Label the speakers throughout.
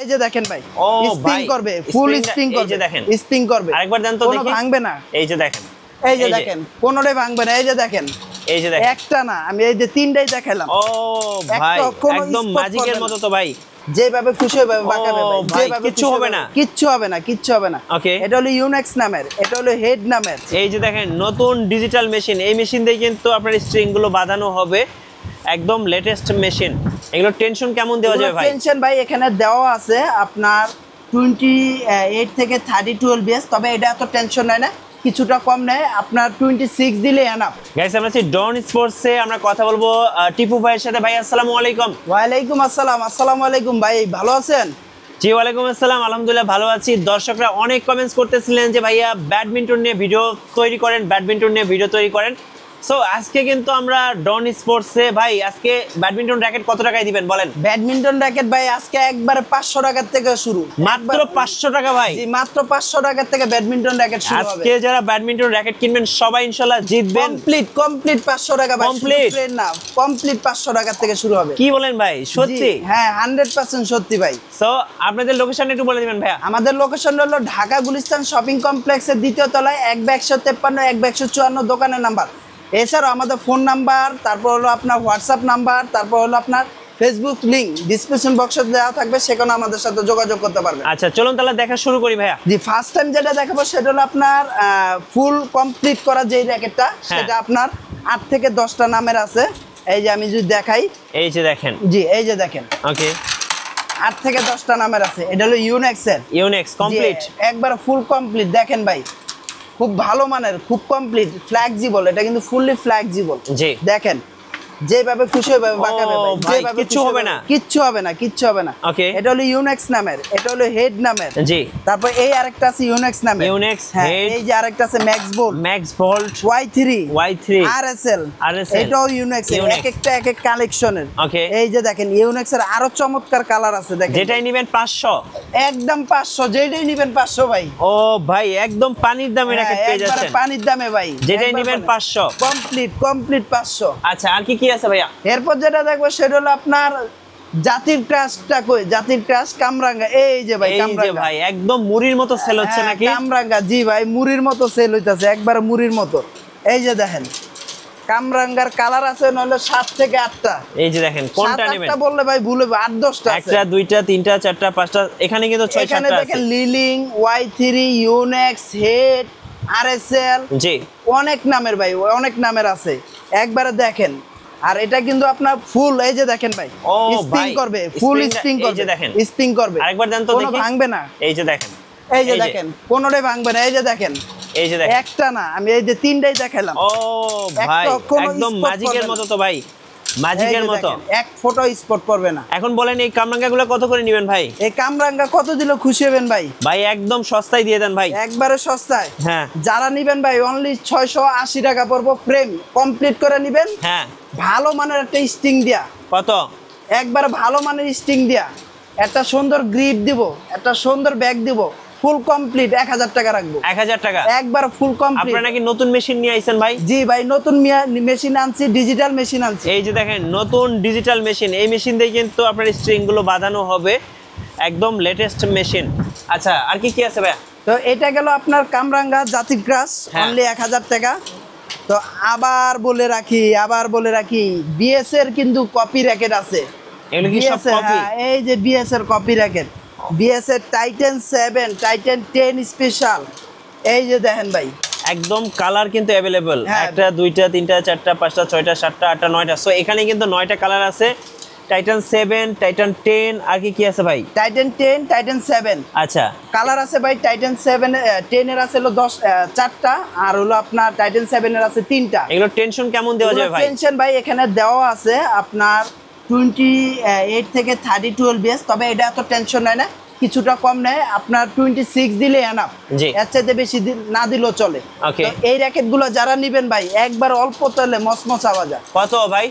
Speaker 1: এই যে দেখেন ভাই,
Speaker 2: ও
Speaker 1: স্প্রিং করবে, ফুল স্প্রিং করবে।
Speaker 2: এই যে দেখেন,
Speaker 1: স্প্রিং করবে,
Speaker 2: আরেকবার দেন তো দেখি।
Speaker 1: ভাঙবে না।
Speaker 2: এই যে দেখেন,
Speaker 1: এই যে দেখেন, কোনোটাই ভাঙবে না। এই যে দেখেন,
Speaker 2: এই যে দেখেন,
Speaker 1: একটা না, আমি এই যে তিনটাই দেখালাম।
Speaker 2: ও ভাই একদম ম্যাজিকের মতো তো ভাই,
Speaker 1: যেভাবে খুশি হবে বাঁকাবে ভাই, যেভাবে
Speaker 2: কিচ্ছু হবে না,
Speaker 1: কিচ্ছু হবে না, কিচ্ছু হবে না।
Speaker 2: ওকে,
Speaker 1: এটা হলো ইউনেক্স নামের, এটা হলো হেড নামের।
Speaker 2: এই যে দেখেন নতুন ডিজিটাল মেশিন, এই মেশিন দিয়ে কিন্তু আপনার স্ট্রিং গুলো বাঁধানো হবে, একদম লেটেস্ট মেশিন। এগুলো টেনশন কেমন দেওয়া যাবে ভাই?
Speaker 1: টেনশন ভাই এখানে দেওয়া আছে আপনার 28 থেকে 30 বিএস, তবে এটা এত টেনশন নেয় না, কিছুটা কম নেয়, আপনার 26 দিলে এনাফ।
Speaker 2: গাইস আমরা আছি ডন স্পোর্টসে, আমরা কথা বলবো টিপু ভাইয়ের সাথে। ভাই আসসালামু আলাইকুম।
Speaker 1: ওয়ালাইকুম আসসালাম। আসসালামু আলাইকুম ভাই, ভালো আছেন?
Speaker 2: জি ওয়ালাইকুম আসসালাম, আলহামদুলিল্লাহ ভালো আছি। দর্শকরা অনেক কমেন্টস করতেছিলেন যে ভাইয়া ব্যাডমিন্টন নিয়ে ভিডিও তৈরি করেন, ব্যাডমিন্টন নিয়ে ভিডিও তৈরি করেন। সো আজকে কিন্তু আমরা ডন স্পোর্টসে ভাই, আজকে ব্যাডমিন্টন র‍্যাকেট কত টাকায় দিবেন বলেন?
Speaker 1: ব্যাডমিন্টন র‍্যাকেট ভাই আজকে একবারে 500 টাকা থেকে শুরু।
Speaker 2: মাত্র 500 টাকা ভাই?
Speaker 1: জি মাত্র 500 টাকা থেকে ব্যাডমিন্টন র‍্যাকেট শুরু হবে।
Speaker 2: আজকে যারা ব্যাডমিন্টন র‍্যাকেট কিনবেন সবাই ইনশাআল্লাহ জিতবেন।
Speaker 1: কমপ্লিট 500 টাকা ভাই,
Speaker 2: কমপ্লিট
Speaker 1: না, কমপ্লিট 500 টাকা থেকে শুরু হবে।
Speaker 2: কি বলেন ভাই, সত্যি?
Speaker 1: হ্যাঁ 100% সত্যি ভাই।
Speaker 2: সো আপনাদের লোকেশন একটু বলে দিবেন ভাইয়া।
Speaker 1: আমাদের লোকেশন হলো ঢাকা গুলিস্তান শপিং কমপ্লেক্সের দ্বিতীয় তলায় 1/153 1/154 দোকানের নাম্বার। এছাড়াও আমাদের ফোন নাম্বার, তারপর হলো আপনার হোয়াটসঅ্যাপ নাম্বার, তারপর হলো আপনার ফেসবুক লিংক ডিসক্রিপশন বক্সে দেওয়া থাকবে, সেখানে আমাদের সাথে যোগাযোগ করতে পারবেন।
Speaker 2: আচ্ছা চলুন তাহলে দেখা শুরু করি ভাইয়া।
Speaker 1: জি ফার্স্ট টাইম যেটা দেখাবো সেটা হলো আপনার ফুল কমপ্লিট করা যেই র‍্যাকেটটা, সেটা আপনার 8 থেকে 10টা নামের আছে। এই যে আমি যদি দেখাই,
Speaker 2: এই যে দেখেন,
Speaker 1: জি এই যে দেখেন,
Speaker 2: ওকে
Speaker 1: 8 থেকে 10টা নামের আছে। এটা হলো ইউনেক্সের,
Speaker 2: ইউনেক্স কমপ্লিট,
Speaker 1: একবার ফুল কমপ্লিট। দেখেন ভাই খুব ভালো মানের, খুব কমপ্লিট, ফ্লেক্সিবল, এটা কিন্তু ফুললি ফ্লেক্সিবল।
Speaker 2: জি
Speaker 1: দেখেন যেভাবে খুশি হবে বাঁকাবে ভাই, যেভাবে
Speaker 2: কিচ্ছু হবে না,
Speaker 1: কিচ্ছু হবে না, কিচ্ছু হবে না।
Speaker 2: ওকে,
Speaker 1: এটা হলো ইউনেক্স নামের, এটা হলো হেড নামের।
Speaker 2: জি
Speaker 1: তারপর এই আরেকটা আছে ইউনেক্স নামের,
Speaker 2: ইউনেক্স
Speaker 1: হেড। এই যে আরেকটা আছে ম্যাক্স ভোল্ট Y3 RSL, এটাও ইউনেক্স। এক একটা এক এক কালেকশনের।
Speaker 2: ওকে,
Speaker 1: এই যে দেখেন ইউনেক্স এর আরো চমৎকার কালার আছে। দেখেন
Speaker 2: যেটাই নেবেন 500,
Speaker 1: একদম 500, যেটাই নেবেন 500 ভাই।
Speaker 2: ও ভাই একদম পানির দামে র‍্যাকেট পেয়ে যাচ্ছেন,
Speaker 1: পানির দামে ভাই,
Speaker 2: যেটাই নেবেন 500,
Speaker 1: কমপ্লিট 500।
Speaker 2: আচ্ছা আর কি কি আছে ভাইয়া?
Speaker 1: এরপর যেটা দেখবো সেটা হলো আপনার জাতির ক্রাশটা। কই জাতির ক্রাশ কামরাঙ্গা, এই যে ভাই কামরাঙ্গা,
Speaker 2: এই যে ভাই একদম মুড়ির মতো সেল হচ্ছে নাকি?
Speaker 1: কামরাঙ্গা, জি ভাই মুড়ির মতো সেল হইতাছে, একবার মুড়ির মতো। এই যে দেখেন কামরাঙ্গার কালার আছে নলে 7 থেকে 8টা।
Speaker 2: এই যে দেখেন কোনটা নেবেন?
Speaker 1: 7-8টা বললে ভাই ভুল হবে, 8-10টা আছে।
Speaker 2: একটা দুইটা তিনটা চারটা পাঁচটা, এখানে কিন্তু 6-7টা আছে।
Speaker 1: এখানে দেখেন লিলিং, Y3, ইউনেক্স, হেড, RSL,
Speaker 2: জি
Speaker 1: অনেক নামের ভাই, অনেক নামের আছে, একবারে দেখেন। আর এটা কিন্তু আপনার ফুল, এই যে দেখেন ভাই, স্প্রিং করবে, ফুল স্প্রিং করবে।
Speaker 2: এই যে দেখেন,
Speaker 1: স্প্রিং করবে,
Speaker 2: আরেকবার দেন তো দেখি।
Speaker 1: ভাঙবে না।
Speaker 2: এই যে দেখেন,
Speaker 1: এই যে দেখেন, কোনোটাই ভাঙবে না। এই যে দেখেন,
Speaker 2: এই যে দেখেন,
Speaker 1: একটা না, আমি এই যে তিনটাই দেখালাম।
Speaker 2: ও ভাই একদম ম্যাজিকের মতো তো ভাই, ম্যাজিকের মতো,
Speaker 1: এক ফটো স্পট করবে না।
Speaker 2: এখন বলেন এই কামরাঙ্গাগুলো কত করে নেবেন ভাই?
Speaker 1: এই কামরাঙ্গা কত দিলে খুশি হবেন ভাই?
Speaker 2: ভাই একদম সস্তায় দিয়ে দেন ভাই,
Speaker 1: একবারে সস্তায়।
Speaker 2: হ্যাঁ
Speaker 1: যারা নেবেন ভাই অনলি 680 টাকা পড়বো, ফ্রেম কমপ্লিট করে নেবেন।
Speaker 2: হ্যাঁ
Speaker 1: ভালো মানের একটা স্টিং দিয়া,
Speaker 2: কত?
Speaker 1: একবার ভালো মানের স্টিং দিয়া, একটা সুন্দর গ্রিপ দিব, একটা সুন্দর ব্যাগ দিব, ফুল কমপ্লিট 1000 টাকা রাখবো।
Speaker 2: 1000 টাকা
Speaker 1: একবার ফুল কমপ্লিট।
Speaker 2: আপনারা নাকি নতুন মেশিন নিয়ে আইছেন ভাই?
Speaker 1: জি ভাই নতুন মেশিন আনছি, ডিজিটাল মেশিন আনছি।
Speaker 2: এই যে দেখেন নতুন ডিজিটাল মেশিন, এই মেশিন দিয়ে কিন্তু আপনার স্ট্রিং গুলো বাঁধানো হবে, একদম লেটেস্ট মেশিন। আচ্ছা আর কি কি আছে ভাই?
Speaker 1: তো এটা গেল আপনার কামরাঙ্গা জাতির ক্রাশ, অনলি 1000 টাকা। তো আবার বলে রাখি বিএস এর কিন্তু কপি র‍্যাকেট আছে।
Speaker 2: এগুলো কি সব কপি?
Speaker 1: এই যে বিএস এর কপি র‍্যাকেট, বিএস এর টাইটান 7, টাইটান 10 স্পেশাল। এই যে দেখেন ভাই
Speaker 2: একদম কালার কিন্তু अवेलेबल, একটা দুইটা তিনটা চারটা পাঁচটা ছয়টা সাতটা আটটা নয়টা। সো এখানে কিন্তু 9টা কালার আছে। টাইটান 7, টাইটান 10, আর কি কি আছে ভাই?
Speaker 1: টাইটান 10, টাইটান 7,
Speaker 2: আচ্ছা
Speaker 1: কালার আছে ভাই। টাইটান 7 10 এর আছে হলো 4টা, আর হলো আপনার টাইটান 7 এর আছে 3টা।
Speaker 2: এগুলো টেনশন কেমন দেওয়া যাবে ভাই?
Speaker 1: টেনশন ভাই এখানে দেওয়া আছে আপনার 28 থেকে 30 বিএস, তবে এটা এত টেনশন নেয় না, কিছুটা কম নেয়, আপনার 26 দিলে এনাফ। এর চাইতে বেশি না দিলেও চলে।
Speaker 2: ওকে,
Speaker 1: এই র‍্যাকেটগুলো যারা নেবেন ভাই একবার অল্প তেলে মসমস আওয়াজ।
Speaker 2: কত ভাই?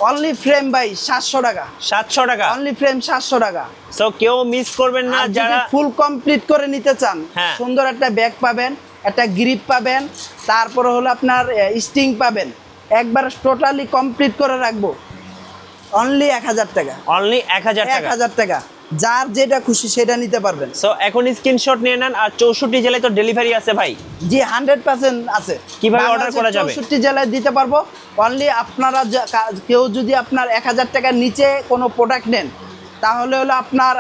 Speaker 1: অনলি ফ্রেম ভাই 700 টাকা।
Speaker 2: 700 টাকা
Speaker 1: অনলি ফ্রেম 700 টাকা।
Speaker 2: সো কেউ মিস করবেন না যারা
Speaker 1: ফুল কমপ্লিট করে নিতে চান। সুন্দর একটা ব্যাগ পাবেন, একটা গ্রিপ পাবেন, তারপরে হলো আপনার স্টিং পাবেন, একবার টোটালি কমপ্লিট করে রাখবো। অনলি 1000 টাকা।
Speaker 2: অনলি 1000 টাকা।
Speaker 1: 1000 টাকা। যার যেটা খুশি সেটা নিতে পারবেন।
Speaker 2: সো এখন স্ক্রিনশট নিয়ে নেন। আর 64 জেলায় তো ডেলিভারি আছে ভাই?
Speaker 1: জি 100% আছে।
Speaker 2: কিভাবে অর্ডার করা যাবে?
Speaker 1: 64 জেলায় দিতে পারবো। অনলি আপনারা কেউ যদি আপনার 1000 টাকার নিচে কোনো প্রোডাক্ট নেন তাহলে হলো আপনার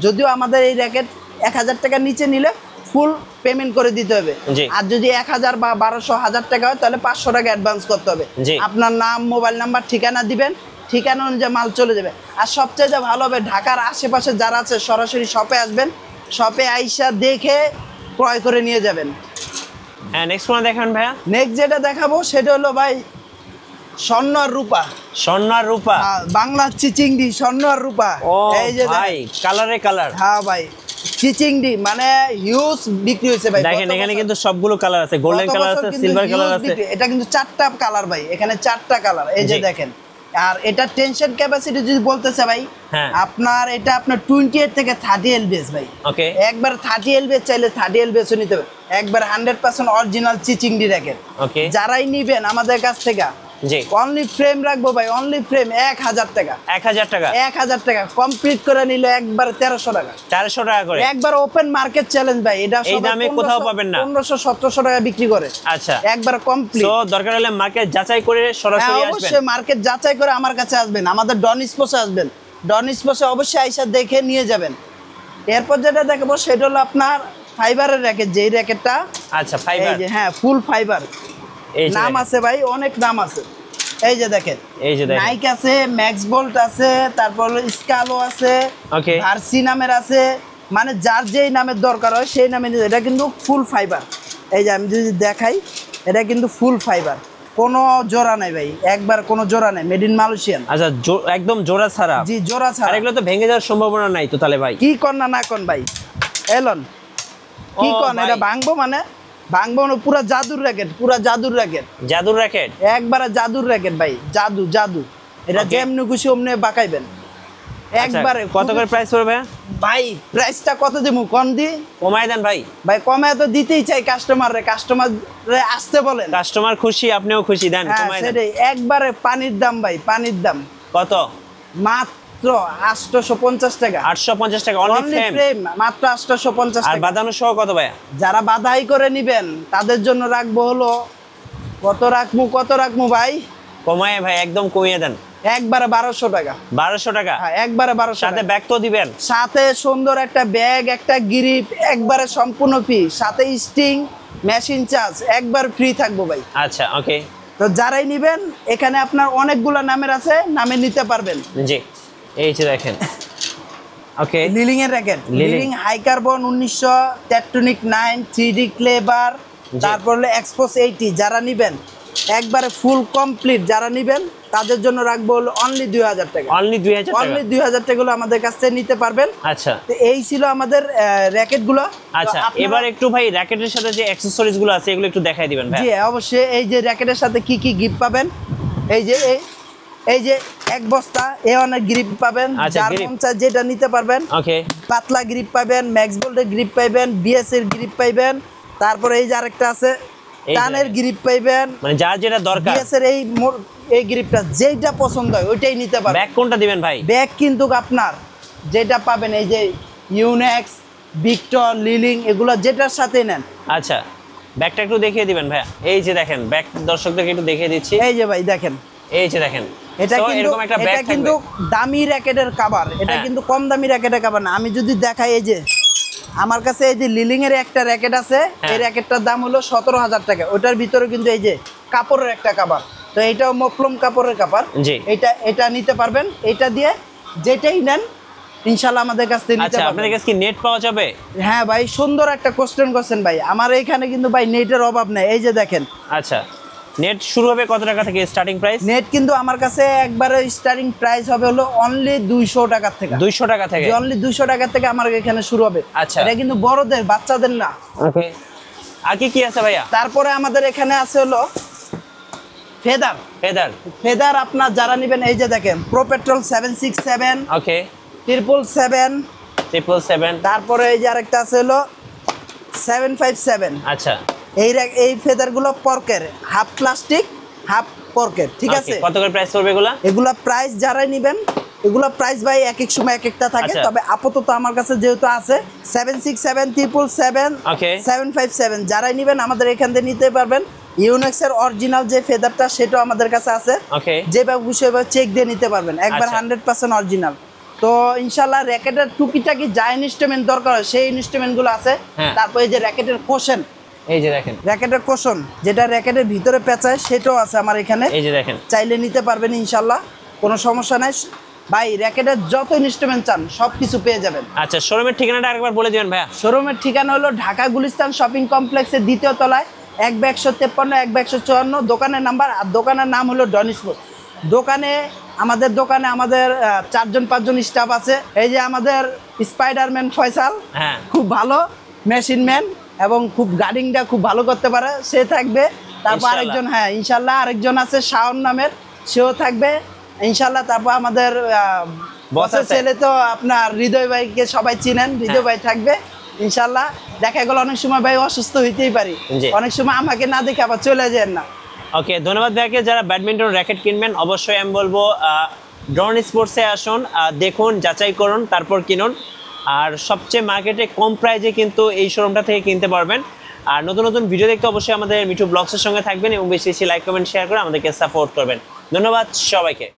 Speaker 1: যদিও আমাদের এই র্যাকেট 1000 টাকার নিচে নিলে ফুল পেমেন্ট করে দিতে হবে। আর যদি 1000 বা 1200 1000 টাকা হয় তাহলে 500 টাকা অ্যাডভান্স করতে হবে। আপনার নাম, মোবাইল নাম্বার, ঠিকানা দিবেন, ঠিকানা অনুযায়ী মাল চলে যাবে। আর সবচেয়ে ভালো হবে ঢাকার আশেপাশে যারা আছে সরাসরি শপে আসবেন, শপে আইসা দেখে ক্রয় করে নিয়ে যাবেন।
Speaker 2: হ্যাঁ, নেক্সট কোন দেখান ভাইয়া?
Speaker 1: নেক্সট যেটা দেখাবো সেটা হলো ভাই স্বর্ণ আর রূপা।
Speaker 2: স্বর্ণ আর রূপা,
Speaker 1: বাংলা চিচিংডি স্বর্ণ আর রূপা।
Speaker 2: এই যে ভাই কালারে কালার।
Speaker 1: হ্যাঁ ভাই চিচিংডি মানে হিউজ বিক্রি হয়েছে ভাই।
Speaker 2: দেখেন এখানে কিন্তু সবগুলো কালার আছে, গোল্ডেন কালার আছে, সিলভার কালার আছে।
Speaker 1: এটা কিন্তু 4টা কালার ভাই, এখানে 4টা কালার। এই যে দেখেন। আর এটা টেনশন ক্যাপাসিটি যদি বলতেছে ভাই, আপনার এটা আপনার 28 থেকে 30 এলবিএস ভাই।
Speaker 2: ওকে,
Speaker 1: একবার 30 এলবিএস চাইলে 30 এলবিএস নিতে হবে। একবার 100% অরিজিনাল চিচিংডি র্যাকেট।
Speaker 2: ওকে,
Speaker 1: যারাই নিবেন আমাদের কাছ থেকে
Speaker 2: জি
Speaker 1: অনলি ফ্রেম রাখবো ভাই, অনলি ফ্রেম 1000 টাকা।
Speaker 2: 1000 টাকা,
Speaker 1: 1000 টাকা কমপ্লিট করে নিলে একবার 1300 টাকা।
Speaker 2: 400 টাকা করে
Speaker 1: একবার ওপেন মার্কেট চ্যালেঞ্জ ভাই। এটা
Speaker 2: এই দামে কোথাও পাবেন না।
Speaker 1: 1500-1700 টাকা বিক্রি করে।
Speaker 2: আচ্ছা,
Speaker 1: একবার কমপ্লিট।
Speaker 2: তো দরকার হলে মার্কেট যাচাই করে সরাসরি আসবেন।
Speaker 1: অবশ্যই মার্কেট যাচাই করে আমার কাছে আসবেন, আমাদের ডন স্পোর্টসে আসবেন। ডন স্পোর্টসে অবশ্যই আইসা দেখে নিয়ে যাবেন। এরপর যেটা দেখাবো সেটা হলো আপনার ফাইবারের র্যাকেট। যেই র্যাকেটটা
Speaker 2: আচ্ছা ফাইবার,
Speaker 1: এই যে হ্যাঁ ফুল ফাইবার। নাম আছে ভাই, অনেক নাম আছে। এই যে দেখেন,
Speaker 2: এই যে দেখেন
Speaker 1: নাইক আছে, ম্যাক্স বোল্ট আছে, তারপর হলো স্কালো আছে,
Speaker 2: ওকে,
Speaker 1: ভার্সি নামের আছে। মানে যার যেই নামের দরকার হয় সেই নামে। এটা কিন্তু ফুল ফাইবার। এই যে আমি যদি দেখাই, এটা কিন্তু ফুল ফাইবার, কোনো জোড়া নাই ভাই, একবার কোনো জোড়া নাই, মেড ইন মালয়েশিয়ান।
Speaker 2: আচ্ছা একদম জোড়া ছাড়া?
Speaker 1: জি জোড়া ছাড়া।
Speaker 2: আর এগুলো তো ভেঙে যাওয়ার সম্ভাবনা নাই তো তাহলে ভাই?
Speaker 1: কি কর না কন ভাই, এলন কি কন, এটা ভাঙবো মানে ভাঙবো না। পুরা জাদুর র্যাকেট, পুরা জাদুর র্যাকেট।
Speaker 2: জাদুর র্যাকেট,
Speaker 1: একবারে জাদুর র্যাকেট ভাই, জাদু জাদু। এটা যেমনি খুশি অমনি বাঁকাইবেন একবারে।
Speaker 2: কত করে প্রাইস পড়বে
Speaker 1: ভাই? প্রাইসটা কত দিমু কোন দি?
Speaker 2: কমায় দেন ভাই।
Speaker 1: ভাই কমায় তো দিতেই চাই কাস্টমাররে, কাস্টমাররে আসতে বলেন।
Speaker 2: কাস্টমার খুশি, আপনিও খুশি, দেন কমায় দেন।
Speaker 1: একবারে পানির দাম ভাই, পানির দাম।
Speaker 2: কত?
Speaker 1: মাত্র 850 টাকা।
Speaker 2: 850 টাকা অনলি
Speaker 1: ফ্রেম, মাত্র 850 টাকা।
Speaker 2: আর বাঁধানো সহ কত ভাই?
Speaker 1: যারা বাধাই করে নিবেন তাদের জন্য রাখবো হলো কত রাখবো ভাই?
Speaker 2: কমায় ভাই, একদম কমিয়ে দেন।
Speaker 1: একবারে 1200 টাকা।
Speaker 2: 1200 টাকা?
Speaker 1: হ্যাঁ একবারে 1200।
Speaker 2: সাথে ব্যাগ তো দিবেন?
Speaker 1: সাথে সুন্দর একটা ব্যাগ, একটা গ্রিপ, একবারে সম্পূর্ণ ফ্রি। সাথে স্টিং, মেশিন চার্জ একবার ফ্রি থাকবো ভাই।
Speaker 2: আচ্ছা ওকে।
Speaker 1: তো যারাই নিবেন এখানে আপনার অনেকগুলো নামের আছে, নামে নিতে পারবেন।
Speaker 2: জি এই যে দেখেন। ওকে,
Speaker 1: লিলিং এর racket, Li-Ning high carbon 1900, tectonic 9, 3D clever, তারপর হলো এক্সপোস 80। যারা নিবেন একবারে ফুল কমপ্লিট, যারা নিবেন তাদের জন্য রাখবো হলো অনলি 2000 টাকা।
Speaker 2: অনলি 2000 টাকা?
Speaker 1: অনলি 2000 টাকা হলো আমাদের কাছ থেকে নিতে পারবেন।
Speaker 2: আচ্ছা,
Speaker 1: তো এই ছিল আমাদের র্যাকেট গুলো।
Speaker 2: আচ্ছা এবার একটু ভাই র্যাকেটের সাথে যে অ্যাকসেসরিজ গুলো আছে এগুলো একটু দেখাই দিবেন ভাই।
Speaker 1: জি অবশ্যই। এই যে র্যাকেটের সাথে কি কি গিফট পাবেন, এই যে এই যে এক বস্তা অনেক গ্রিপ পাবেন। যার মন চায় যেটা নিতে পারবেন।
Speaker 2: ওকে,
Speaker 1: পাতলা গ্রিপ পাবেন, ম্যাক্স বোল্টের গ্রিপ পাইবেন, বিএস এর গ্রিপ পাইবেন, তারপরে এই যে আরেকটা আছে টানের গ্রিপ পাইবেন।
Speaker 2: মানে যার যেটা দরকার
Speaker 1: বিএস এর এই গ্রিপটা যেটা পছন্দ হয় ওইটাই নিতে পারবেন।
Speaker 2: ব্যাগ কোনটা দিবেন ভাই?
Speaker 1: ব্যাগ কিন্তু আপনার যেটা পাবেন এই যে ইউনেক্স, ভিক্টর, লিলিং এগুলো যেটার সাথে নেন।
Speaker 2: আচ্ছা ব্যাগটা একটু দেখিয়ে দিবেন ভাইয়া। এই যে দেখেন ব্যাগ, দর্শকদেরকে একটু দেখিয়ে দিচ্ছি।
Speaker 1: এই যে ভাই দেখেন,
Speaker 2: এই যে দেখেন,
Speaker 1: এটা কিন্তু দামি র্যাকেটের কভার। এটা কিন্তু কম দামি র্যাকেটের কভার না। আমি যদি দেখাই, এই যে আমার কাছে এই যে লিলিং এর একটা র্যাকেট আছে, এই র্যাকেটটার দাম হলো 17000 টাকা। ওটার ভিতরে কিন্তু এই যে কাপড়ের একটা কভার। তো এটাও মফলম কাপড়ের কভার। এটা নিতে পারবেন। এটা দিয়ে যেটাই নেন ইনশাআল্লাহ আমাদের কাছ থেকে নিতে পারবেন।
Speaker 2: আচ্ছা আপনাদের কাছে কি নেট পাওয়া যাবে?
Speaker 1: হ্যাঁ ভাই, সুন্দর একটা কোশ্চেন করছেন ভাই। আমার এইখানে কিন্তু ভাই নেটের অভাব নেই। এই যে দেখেন।
Speaker 2: আচ্ছা নেট শুরু হবে কত টাকা থেকে স্টার্টিং প্রাইস?
Speaker 1: নেট কিন্তু আমার কাছে একবারে স্টার্টিং প্রাইস হবে হলো অনলি 200 টাকা থেকে।
Speaker 2: 200 টাকা থেকে?
Speaker 1: অনলি 200 টাকা থেকে আমার এখানে শুরু হবে।
Speaker 2: আচ্ছা,
Speaker 1: এটা কিন্তু বড়দের, বাচ্চাদের না।
Speaker 2: ওকে, আর কি আছে ভাইয়া?
Speaker 1: তারপরে আমাদের এখানে আছে হলো ফেদার। ফেদার আপনার যারা নেবেন এই যে দেখেন, প্রো পেট্রোল 767,
Speaker 2: ওকে,
Speaker 1: 777, তারপরে এই যে আরেকটা আছে হলো 757।
Speaker 2: আচ্ছা,
Speaker 1: এই ফেদারগুলো পর্কের, হাফ প্লাস্টিক হাফ পর্কের, ঠিক আছে?
Speaker 2: কত করে প্রাইস পড়বে এগুলা?
Speaker 1: এগুলা প্রাইস যারাই নেবেন এগুলো প্রাইস ভাই এক এক সময় এক একটা থাকে,
Speaker 2: আচ্ছা।
Speaker 1: তবে আপাতত আমার কাছে যেহেতু আছে 7677777757, যারাই নেবেন আমাদের এখান থেকে নিতে পারবেন। ইউনেক্সের অরিজিনাল যে ফেদারটা সেটাও আমাদের কাছে আছে,
Speaker 2: ওকে
Speaker 1: যেভাবে বিষয়ভাবে চেক দিয়ে নিতে পারবেন, একবার
Speaker 2: আচ্ছা।
Speaker 1: 100% অরিজিনাল। তো ইনশাল্লাহ র্যাকেটের টুকিটাকি যা ইনস্ট্রুমেন্ট দরকার হয় সেই ইনস্ট্রুমেন্টগুলো আছে।
Speaker 2: হ্যাঁ।
Speaker 1: তারপরে যে র্যাকেটের কোশন,
Speaker 2: এই যে দেখেন,
Speaker 1: র্যাকেটের কোশন যেটা র্যাকেটের ভিতরে পেঁচায় সেটাও আছে আমার এখানে,
Speaker 2: এই যে দেখেন।
Speaker 1: চাইলে নিতে পারবেন ইনশাল্লাহ, কোনো সমস্যা নাই ভাই। র্যাকেটের যত ইনস্ট্রুমেন্ট চান সব কিছু পেয়ে যাবেন।
Speaker 2: আচ্ছা, শোরুমের ঠিকানাটা আরেকবার বলে দিবেন ভাইয়া।
Speaker 1: শোরুমের ঠিকানা হলো ঢাকা গুলিস্তান শপিং কমপ্লেক্সের 2য় তলায় 1/153 1/154 দোকানের নাম্বার, আর দোকানের নাম হলো ডন স্পোর্টস। আমাদের দোকানে 4-5জন স্টাফ আছে। এই যে আমাদের স্পাইডারম্যান ফয়সাল,
Speaker 2: হ্যাঁ
Speaker 1: খুব ভালো মেশিন ম্যান এবং খুব গার্ডিংটা খুব ভালো করতে পারে, সে থাকবে। তারপর
Speaker 2: ইনশাল্লাহ।
Speaker 1: আরেকজন, হ্যাঁ ইনশাল্লাহ আরেকজন আছে শাওন নামের, সেও থাকবে ইনশাল্লাহ। তারপর আমাদের বসের
Speaker 2: আছে।
Speaker 1: ছেলে তো আপনার হৃদয় ভাইকে সবাই চিনেন, হৃদয় ভাই থাকবে ইনশাল্লাহ। দেখা গেল অনেক সময় ভাই অসুস্থ হইতেই পারি,
Speaker 2: জি।
Speaker 1: অনেক সময় আমাকে না দেখে আবার চলে যান না।
Speaker 2: ওকে, ধন্যবাদ ভাইয়াকে। যারা ব্যাডমিন্টন র্যাকেট কিনবেন অবশ্যই আমি বলবো ডন স্পোর্টসে আসুন, দেখুন, যাচাই করুন, তারপর কিনুন। আর সবচেয়ে মার্কেটে কম প্রাইজে কিন্তু এই শোরুমটা থেকে কিনতে পারবেন। আর নতুন নতুন ভিডিও দেখতে অবশ্যই আমাদের মিঠু ব্লগসের সঙ্গে থাকবেন এবং বেশি বেশি লাইক কমেন্ট শেয়ার করে আমাদেরকে সাপোর্ট করবেন। ধন্যবাদ সবাইকে।